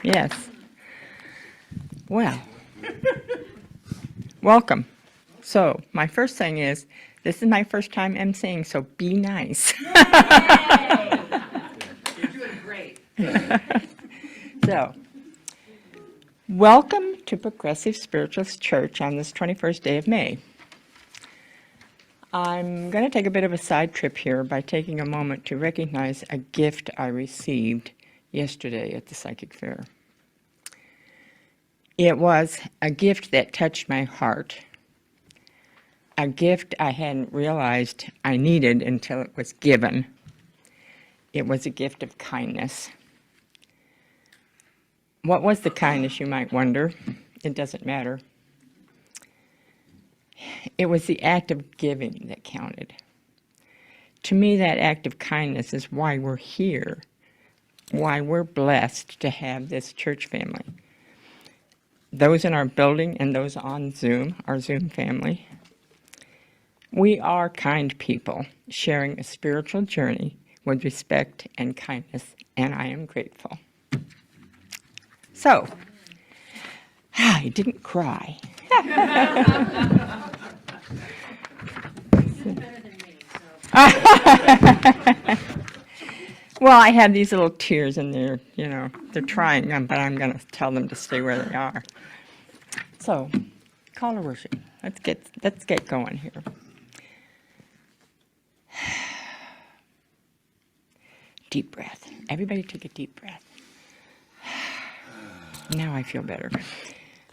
Yes. Well, welcome. So, my first thing is, this is my first time emceeing, so be nice. You're doing great. So, welcome to Progressive Spiritualist Church on this 21st day of May. I'm going to take a bit of a side trip here by taking a moment to recognize a gift I received yesterday at the psychic fair. It was a gift that touched my heart, a gift I hadn't realized I needed until it was given. It was a gift of kindness. What was the kindness, you might wonder? It doesn't matter. It was the act of giving that counted. To me, that act of kindness is why we're here, why we're blessed to have this church family. Those in our building and those on Zoom, our Zoom family, we are kind people sharing a spiritual journey with respect and kindness, and I am grateful. So, I didn't cry. Well, I have these little tears in there, they're trying them, but I'm going to tell them to stay where they are. So, call to worship. Let's get going here. Deep breath. Everybody take a deep breath. Now I feel better.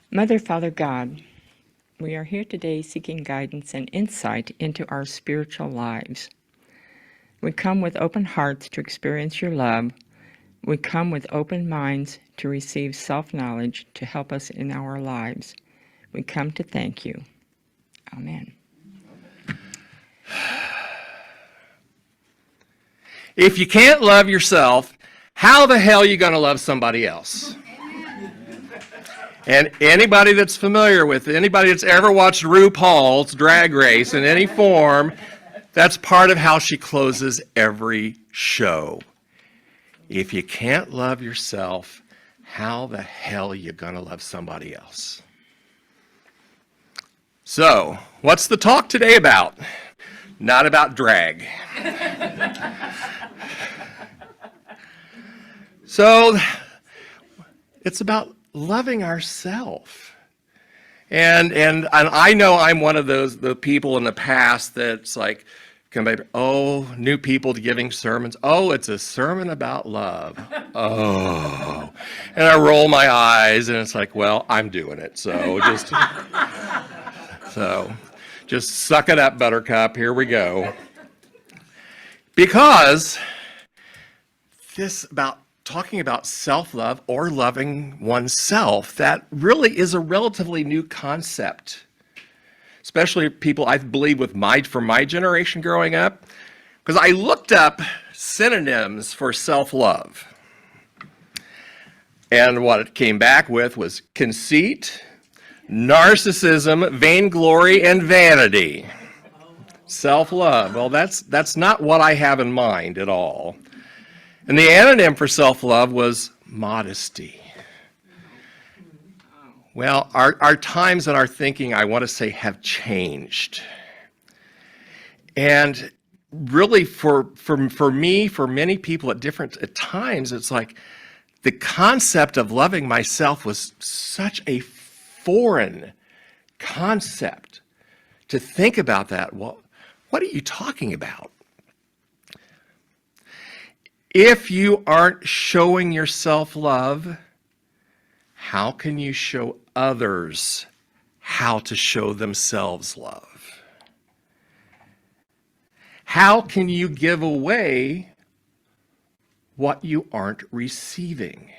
Mother, Father, God, we are here today seeking guidance and insight into our spiritual lives. We come with open hearts to experience your love. We come with open minds to receive self-knowledge to help us in our lives. We come to thank you. Amen. If you can't love yourself, how the hell are you going to love somebody else? And anybody that's familiar with it, anybody that's ever watched RuPaul's Drag Race in any form, that's part of how she closes every show. If you can't love yourself, how the hell are you going to love somebody else? So, what's the talk today about? Not about drag. So, it's about loving ourselves. And I know I'm one of the people in the past that's like, new people giving sermons. Oh, it's a sermon about love. Oh. And I roll my eyes and it's like, well, I'm doing it. So just suck it up, Buttercup. Here we go. Because this about talking about self-love or loving oneself, that really is a relatively new concept, especially people, I believe, from my generation growing up, because I looked up synonyms for self-love. And what it came back with was conceit, narcissism, vainglory, and vanity. Self-love. Well, that's not what I have in mind at all. And the anonym for self-love was modesty. Well, our times and our thinking, I want to say, have changed. And really for me, for many people at times, it's like the concept of loving myself was such a foreign concept. To think about that, well, what are you talking about? If you aren't showing yourself love, how can you show others how to show themselves love? How can you give away what you aren't receiving?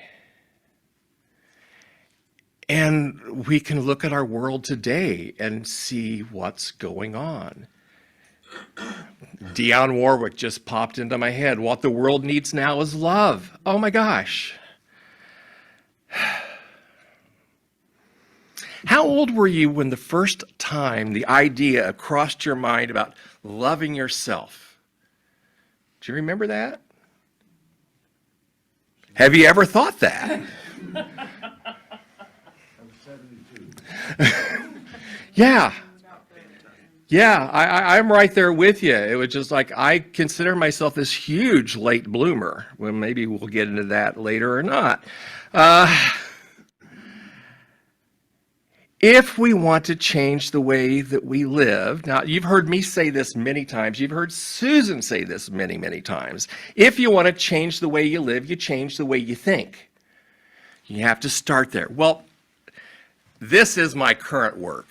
And we can look at our world today and see what's going on. Dionne Warwick just popped into my head. What the world needs now is love. Oh my gosh. How old were you when the first time the idea crossed your mind about loving yourself? Do you remember that? Have you ever thought that? Yeah. Yeah, I'm right there with you. It was just like I consider myself this huge late bloomer. Well, maybe we'll get into that later or not. If we want to change the way that we live, now you've heard me say this many times, you've heard Susan say this many, many times. If you want to change the way you live, you change the way you think. You have to start there. Well, this is my current work.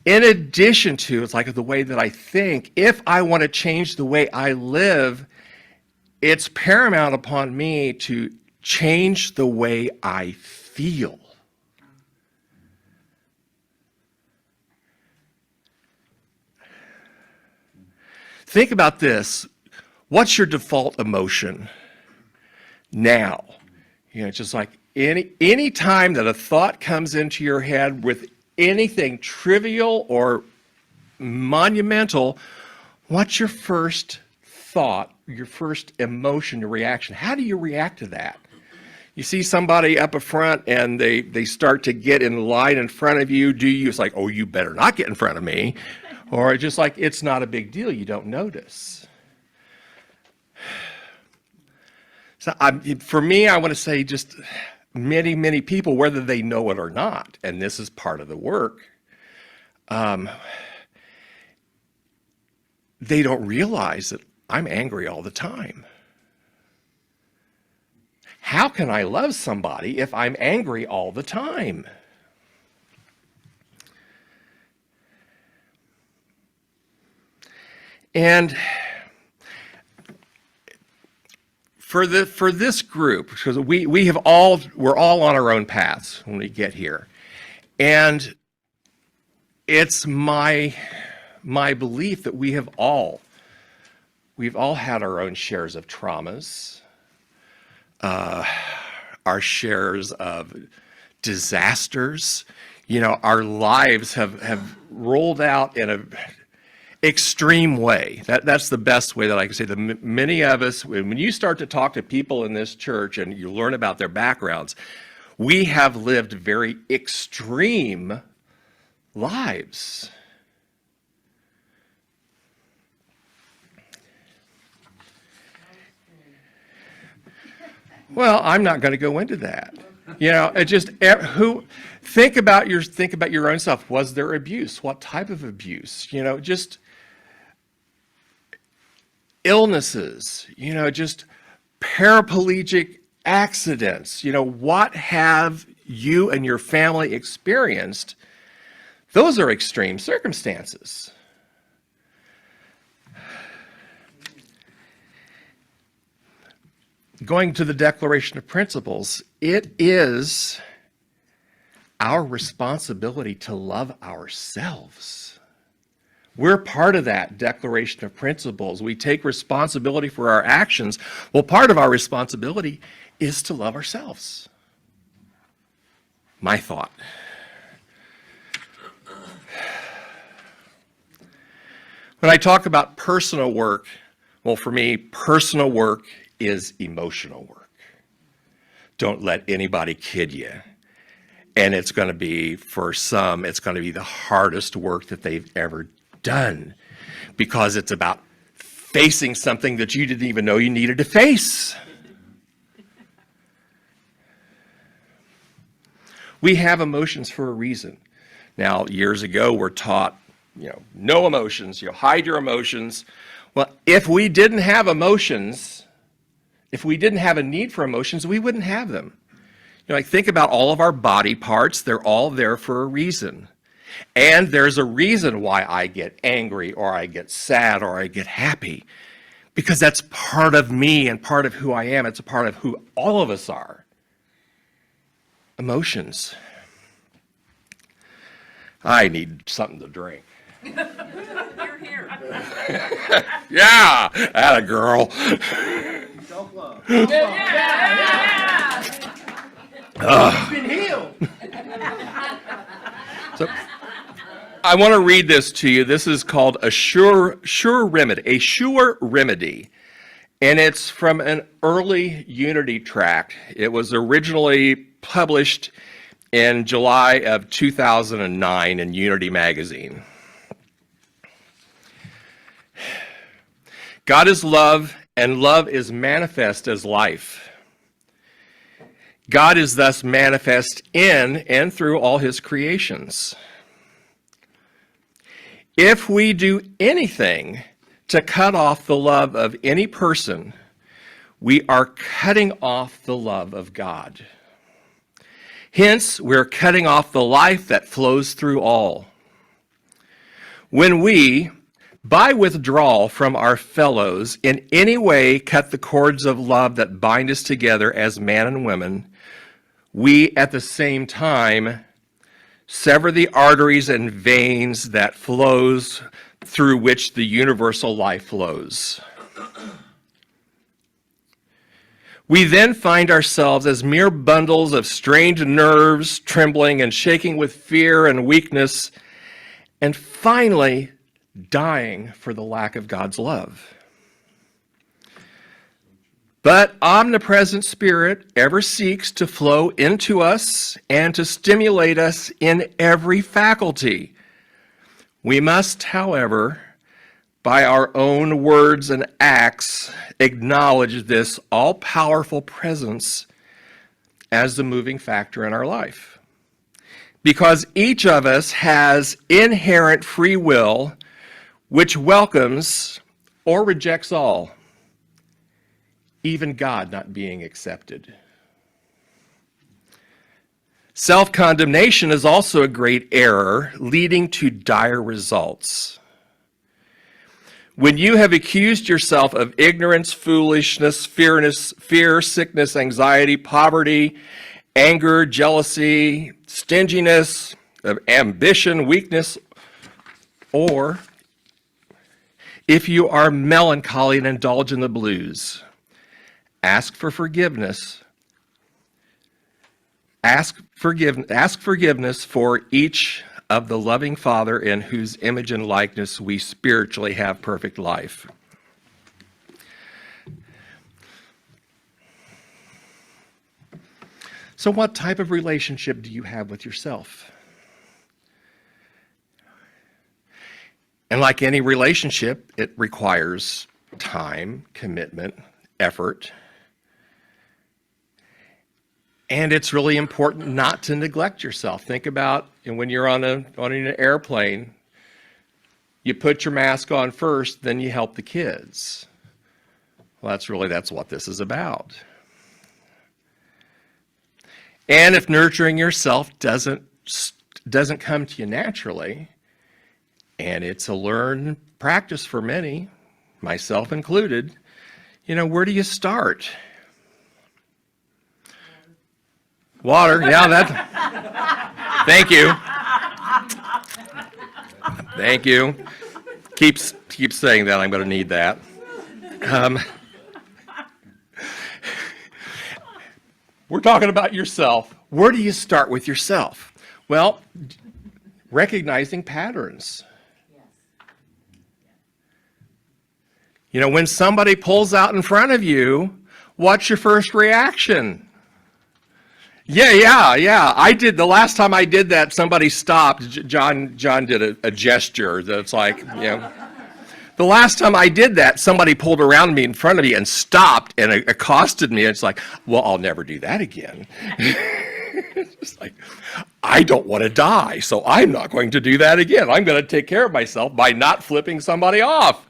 In addition to, it's like the way that I think, if I want to change the way I live, it's paramount upon me to change the way I feel. Think about this. What's your default emotion now? You know, just like any time that a thought comes into your head with anything trivial or monumental, what's your first thought, your first emotion, your reaction? How do you react to that? You see somebody up front and they start to get in line in front of you. It's like, oh, you better not get in front of me. Or just like, it's not a big deal, you don't notice. So for me, I want to say just many, many people, whether they know it or not, and this is part of the work, they don't realize that I'm angry all the time. How can I love somebody if I'm angry all the time? And for this group, because we're all on our own paths when we get here, and it's my belief that we've all had our own shares of traumas, our shares of disasters. You know, our lives have rolled out in a extreme way. That's the best way that I can say. Many of us, when you start to talk to people in this church and you learn about their backgrounds, we have lived very extreme lives. Well, I'm not going to go into that. You know, it just think about your own self. Was there abuse? What type of abuse? You know, just illnesses, you know, just paraplegic accidents. You know, what have you and your family experienced? Those are extreme circumstances. Going to the Declaration of Principles, it is our responsibility to love ourselves. We're part of that Declaration of Principles. We take responsibility for our actions. Well, part of our responsibility is to love ourselves. My thought. When I talk about personal work, well, for me, personal work is emotional work. Don't let anybody kid you. And it's going to be, for some, it's going to be the hardest work that they've ever done, because it's about facing something that you didn't even know you needed to face. We have emotions for a reason. Now, years ago, we're taught, no emotions, hide your emotions. Well, if we didn't have emotions, if we didn't have a need for emotions, we wouldn't have them. Think about all of our body parts. They're all there for a reason. And there's a reason why I get angry or I get sad or I get happy, because that's part of me and part of who I am. It's a part of who all of us are. Emotions. I need something to drink. You're here. Yeah, atta girl. Self-love. Yeah. You've been healed. So, I want to read this to you. This is called a sure remedy. A sure remedy. And it's from an early Unity tract. It was originally published in July of 2009 in Unity magazine. God is love, and love is manifest as life. God is thus manifest in and through all his creations. If we do anything to cut off the love of any person, we are cutting off the love of God. Hence, we're cutting off the life that flows through all. When we, by withdrawal from our fellows, in any way cut the cords of love that bind us together as man and woman, we at the same time sever the arteries and veins that flows through which the universal life flows. We then find ourselves as mere bundles of strained nerves, trembling and shaking with fear and weakness, and finally dying for the lack of God's love. But omnipresent Spirit ever seeks to flow into us and to stimulate us in every faculty. We must, however, by our own words and acts, acknowledge this all-powerful presence as the moving factor in our life. Because each of us has inherent free will, which welcomes or rejects all, even God not being accepted. Self-condemnation is also a great error, leading to dire results. When you have accused yourself of ignorance, foolishness, fear, sickness, anxiety, poverty, anger, jealousy, stinginess, of ambition, weakness, or if you are melancholy and indulge in the blues, ask for forgiveness. Ask forgiveness for each of the loving Father in whose image and likeness we spiritually have perfect life. So what type of relationship do you have with yourself? And like any relationship, it requires time, commitment, effort. And it's really important not to neglect yourself. Think about when you're on an airplane, you put your mask on first, then you help the kids. Well, that's what this is about. And if nurturing yourself doesn't come to you naturally, and it's a learned practice for many, myself included, where do you start? Water, yeah, thank you. Thank you. Keep saying that, I'm going to need that. We're talking about yourself. Where do you start with yourself? Well, recognizing patterns. When somebody pulls out in front of you, what's your first reaction? Yeah. I did, the last time I did that, somebody stopped. John did a gesture that's like, The last time I did that, somebody pulled around me in front of me and stopped and accosted me. It's like, well, I'll never do that again. It's like, I don't want to die, so I'm not going to do that again. I'm going to take care of myself by not flipping somebody off.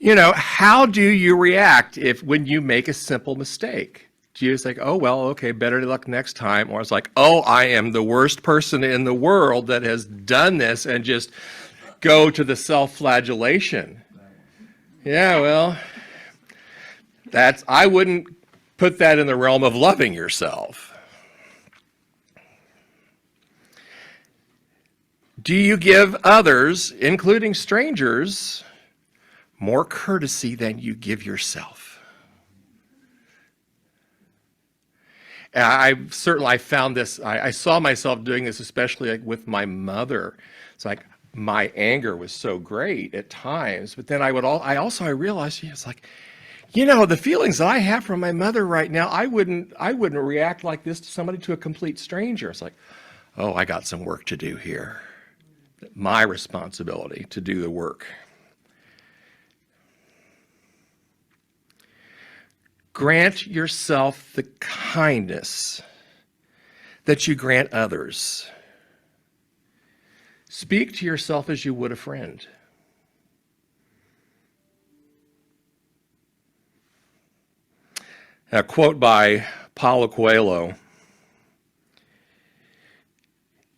How do you react when you make a simple mistake? Do you just like, oh, well, okay, better luck next time? Or it's like, oh, I am the worst person in the world that has done this, and just go to the self-flagellation? Yeah, well, I wouldn't put that in the realm of loving yourself. Do you give others, including strangers, more courtesy than you give yourself? And I found this, I saw myself doing this, especially with my mother. It's like, my anger was so great at times, but then I realized, it's like, the feelings that I have from my mother right now, I wouldn't react like this to a complete stranger. It's like, oh, I got some work to do here. My responsibility to do the work. Grant yourself the kindness that you grant others. Speak to yourself as you would a friend. A quote by Paulo Coelho: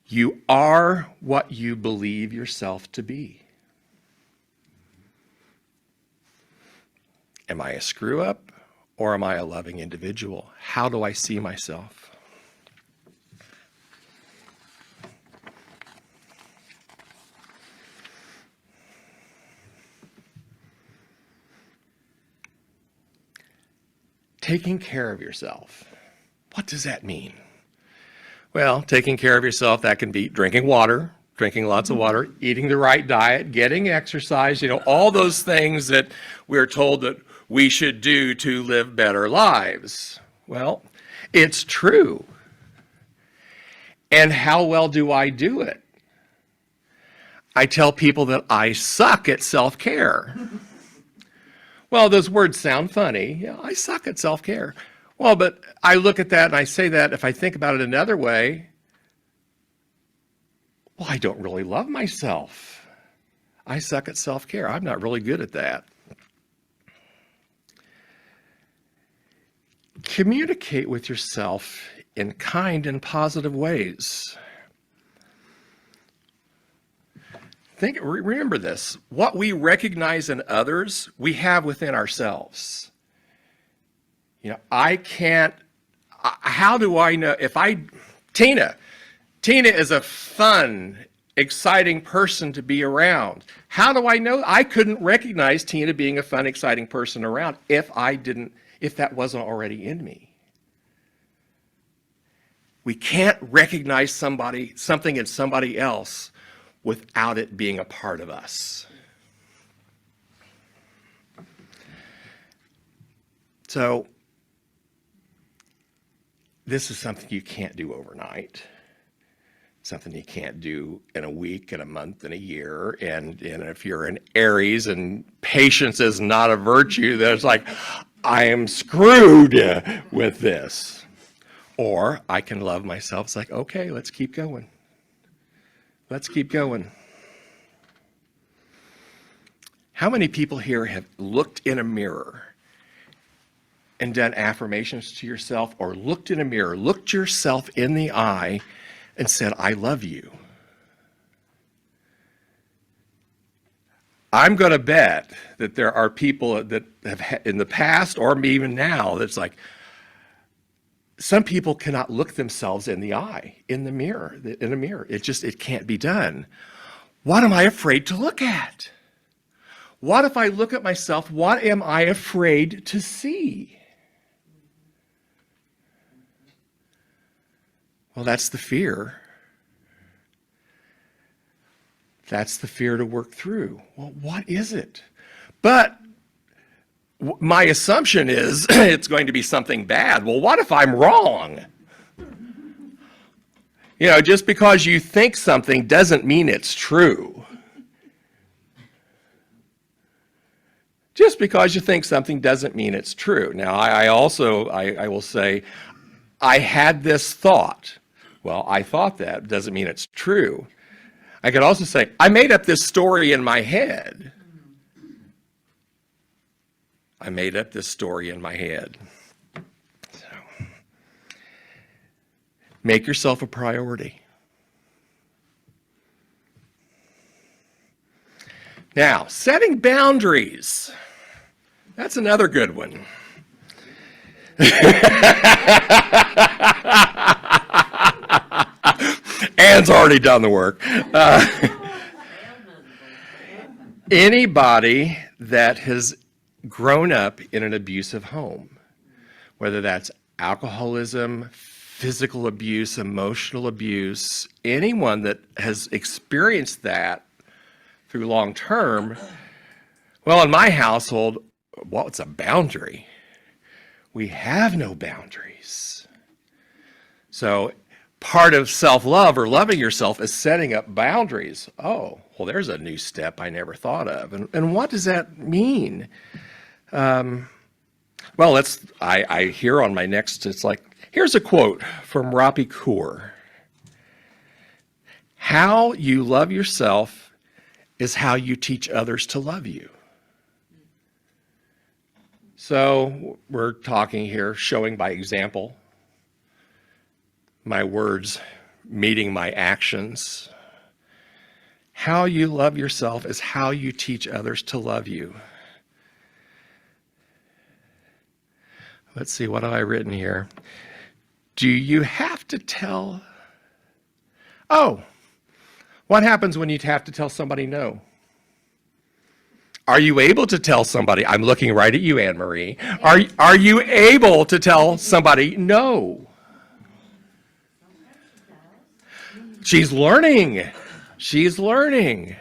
"You are what you believe yourself to be." Am I a screw-up or am I a loving individual? How do I see myself? Taking care of yourself. What does that mean? Well, taking care of yourself, that can be drinking water, drinking lots of water, eating the right diet, getting exercise, all those things that we're told that we should do to live better lives. Well, it's true. And how well do I do it? I tell people that I suck at self-care. Well, those words sound funny. Yeah, I suck at self-care. Well, but I look at that and I say that if I think about it another way, well, I don't really love myself. I suck at self-care. I'm not really good at that. Communicate with yourself in kind and positive ways. Remember this, what we recognize in others, we have within ourselves. How do I know Tina is a fun, exciting person to be around. How do I know? I couldn't recognize Tina being a fun, exciting person around if that wasn't already in me. We can't recognize something in somebody else without it being a part of us. So, this is something you can't do overnight. Something you can't do in a week, in a month, in a year. And if you're an Aries and patience is not a virtue, then it's like, I am screwed with this. Or I can love myself. It's like, okay, let's keep going. Let's keep going. How many people here have looked in a mirror and done affirmations to yourself, or looked in a mirror, looked yourself in the eye and said, I love you? I'm going to bet that there are people that have in the past or even now that's like, some people cannot look themselves in the eye, in a mirror. It can't be done. What am I afraid to look at? What if I look at myself? What am I afraid to see? Well, that's the fear. That's the fear to work through. Well, what is it? But my assumption is it's going to be something bad. Well, what if I'm wrong? Just because you think something doesn't mean it's true. Just because you think something doesn't mean it's true. Now, I will say, I had this thought. Well, I thought that doesn't mean it's true. I could also say, I made up this story in my head. I made up this story in my head. So, make yourself a priority. Now, setting boundaries. That's another good one. Anne's already done the work. Anybody that has grown up in an abusive home, whether that's alcoholism, physical abuse, emotional abuse, anyone that has experienced that through long term. Well, in my household, what's a boundary? We have no boundaries. So part of self-love or loving yourself is setting up boundaries. Oh, well, there's a new step I never thought of. And what does that mean? Well, I hear on my next, it's like, here's a quote from Rapi Kaur. How you love yourself is how you teach others to love you. So we're talking here, showing by example, my words meeting my actions. How you love yourself is how you teach others to love you. Let's see, what have I written here? Do you have to tell? Oh, what happens when you have to tell somebody no? Are you able to tell somebody, I'm looking right at you, Anne-Marie, are you able to tell somebody no? She's learning. She's learning.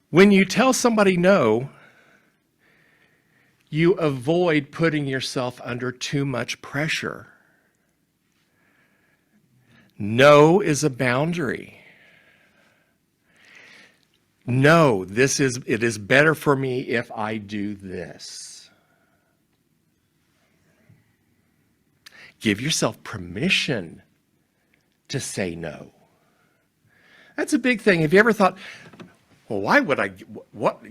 When you tell somebody no, you avoid putting yourself under too much pressure. No is a boundary. No, it is better for me if I do this. Give yourself permission to say no. That's a big thing. Have you ever thought, well, why would I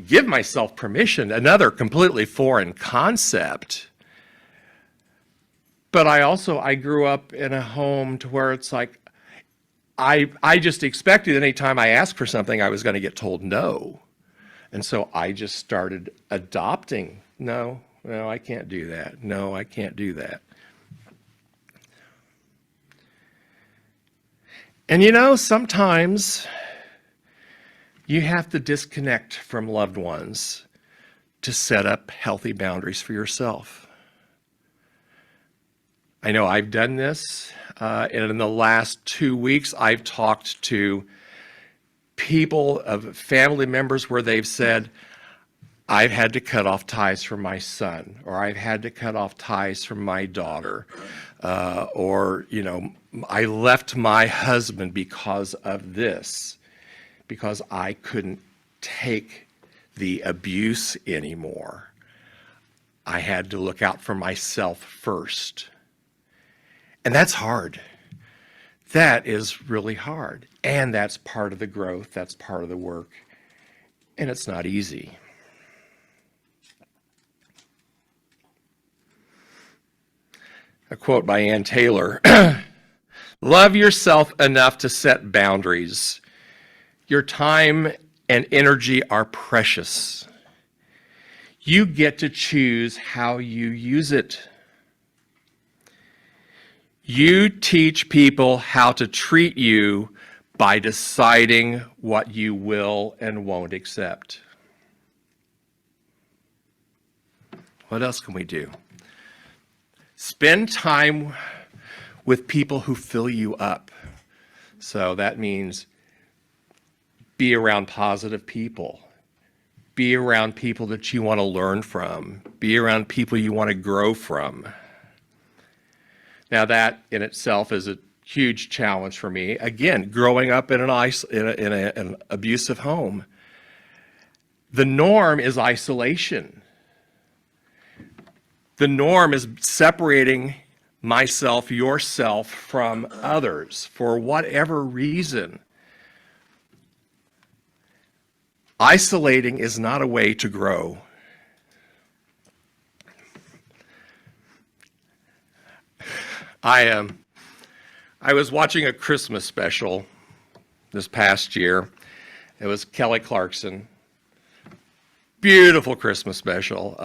give myself permission? Another completely foreign concept. But I grew up in a home to where it's like, I just expected anytime I asked for something, I was going to get told no. And so I just started adopting, no, I can't do that. No, I can't do that. And sometimes you have to disconnect from loved ones to set up healthy boundaries for yourself. I know I've done this, and in the last 2 weeks, I've talked to people of family members where they've said, I've had to cut off ties from my son, or I've had to cut off ties from my daughter, or I left my husband because of this, because I couldn't take the abuse anymore. I had to look out for myself first. And that's hard. That is really hard. And that's part of the growth. That's part of the work. And it's not easy. A quote by Ann Taylor. Love yourself enough to set boundaries. Your time and energy are precious. You get to choose how you use it. You teach people how to treat you by deciding what you will and won't accept. What else can we do? Spend time with people who fill you up. So that means be around positive people. Be around people that you want to learn from. Be around people you want to grow from. Now that in itself is a huge challenge for me. Again, growing up in an abusive home, the norm is isolation. The norm is separating myself, yourself, from others for whatever reason. Isolating is not a way to grow. I was watching a Christmas special this past year. It was Kelly Clarkson. Beautiful Christmas special.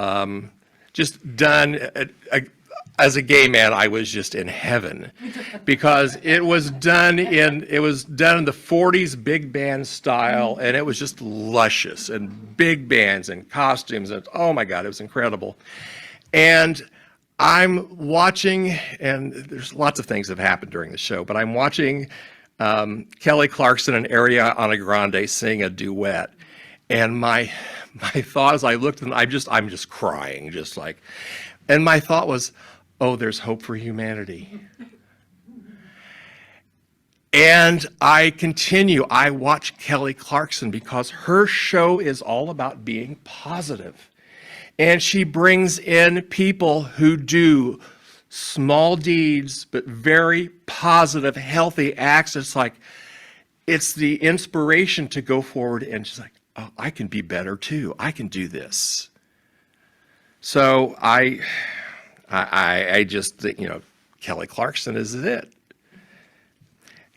Just done, as a gay man, I was just in heaven because it was done in the 40s big band style, and it was just luscious and big bands and costumes, and oh my God, it was incredible. And I'm watching, and there's lots of things that have happened during the show, but I'm watching Kelly Clarkson and Ariana Grande sing a duet, and my thought as I looked at them, I'm just crying, just like, and my thought was, oh, there's hope for humanity. And I watch Kelly Clarkson because her show is all about being positive. And she brings in people who do small deeds, but very positive, healthy acts. It's the inspiration to go forward and she's like, oh, I can be better too. I can do this. So I just think, Kelly Clarkson is it.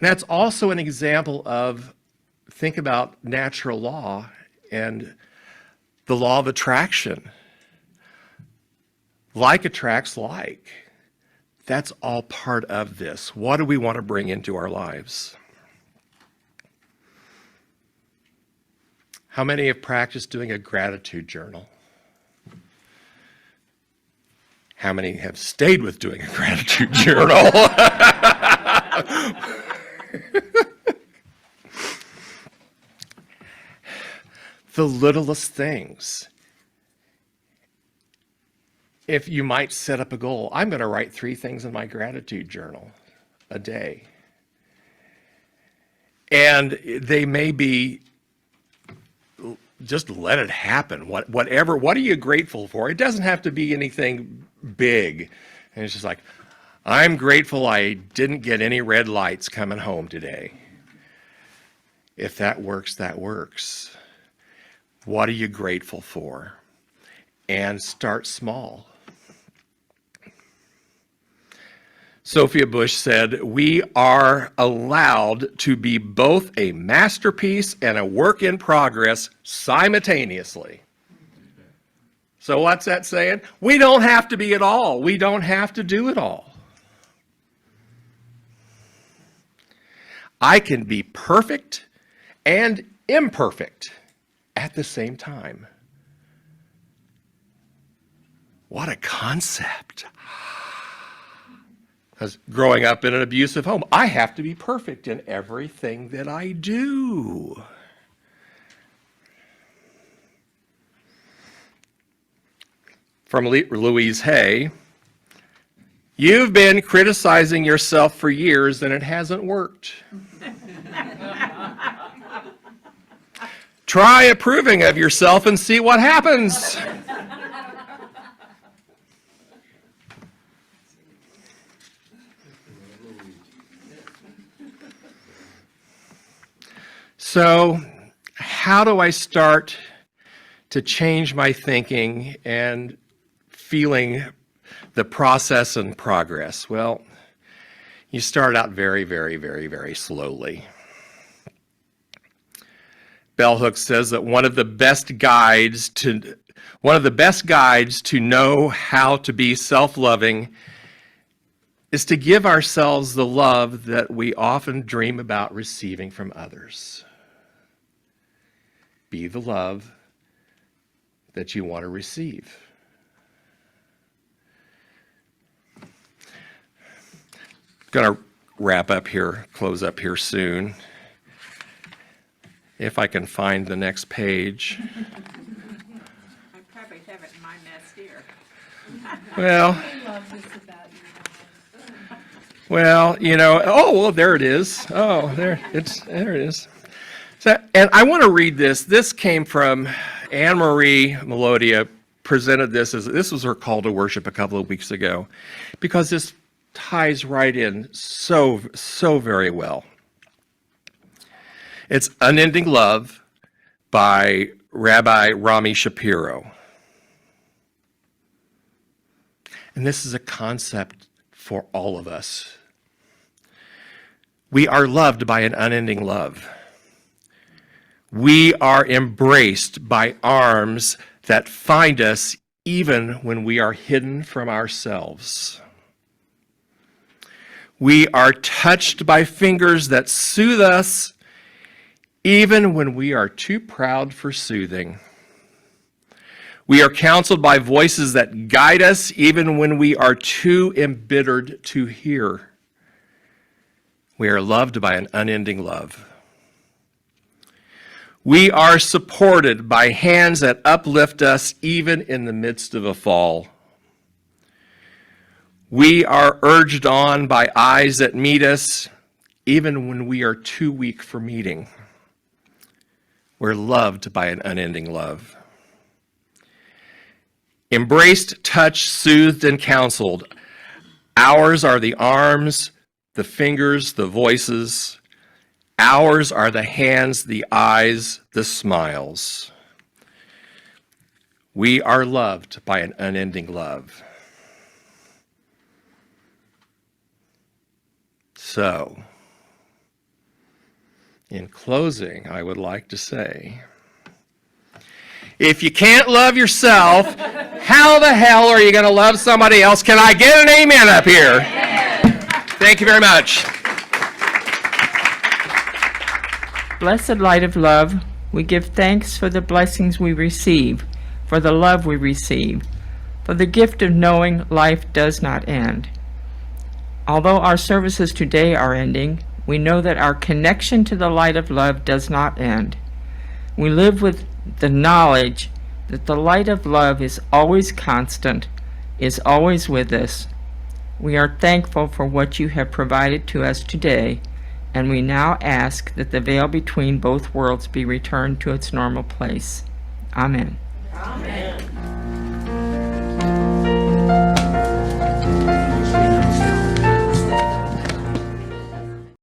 And that's also an example of, think about natural law and the law of attraction. Like attracts like. That's all part of this. What do we want to bring into our lives? How many have practiced doing a gratitude journal? How many have stayed with doing a gratitude journal? The littlest things. If you might set up a goal, I'm going to write 3 things in my gratitude journal a day. And they may be, just let it happen. Whatever, what are you grateful for? It doesn't have to be anything big. And it's just like, I'm grateful I didn't get any red lights coming home today. If that works, that works. What are you grateful for? And start small. Sophia Bush said, we are allowed to be both a masterpiece and a work in progress simultaneously. So what's that saying? We don't have to be it all. We don't have to do it all. I can be perfect and imperfect at the same time. What a concept. Because growing up in an abusive home, I have to be perfect in everything that I do. From Louise Hay, you've been criticizing yourself for years and it hasn't worked. Try approving of yourself and see what happens. So, how do I start to change my thinking and feeling the process and progress? Well, you start out very, very, very, very slowly. Bell Hooks says that one of the best guides to know how to be self-loving is to give ourselves the love that we often dream about receiving from others. Be the love that you want to receive. Going to wrap up here, close up here soon. If I can find the next page. I probably have it in my mess here. Well, there it is. Oh, there it is. So, and I want to read this. This came from Anne Marie Melodia, presented this was her call to worship a couple of weeks ago, because this ties right in so very well. It's Unending Love by Rabbi Rami Shapiro. And this is a concept for all of us. We are loved by an unending love. We are embraced by arms that find us even when we are hidden from ourselves. We are touched by fingers that soothe us even when we are too proud for soothing. We are counseled by voices that guide us even when we are too embittered to hear. We are loved by an unending love. We are supported by hands that uplift us even in the midst of a fall. We are urged on by eyes that meet us even when we are too weak for meeting. We're loved by an unending love. Embraced, touched, soothed, and counseled. Ours are the arms, the fingers, the voices. Ours are the hands, the eyes, the smiles. We are loved by an unending love. So, in closing, I would like to say, if you can't love yourself, how the hell are you going to love somebody else? Can I get an amen up here? Thank you very much. Blessed light of love, we give thanks for the blessings we receive, for the love we receive, for the gift of knowing life does not end. Although our services today are ending, we know that our connection to the light of love does not end. We live with the knowledge that the light of love is always constant, is always with us. We are thankful for what you have provided to us today, and we now ask that the veil between both worlds be returned to its normal place. Amen. Amen.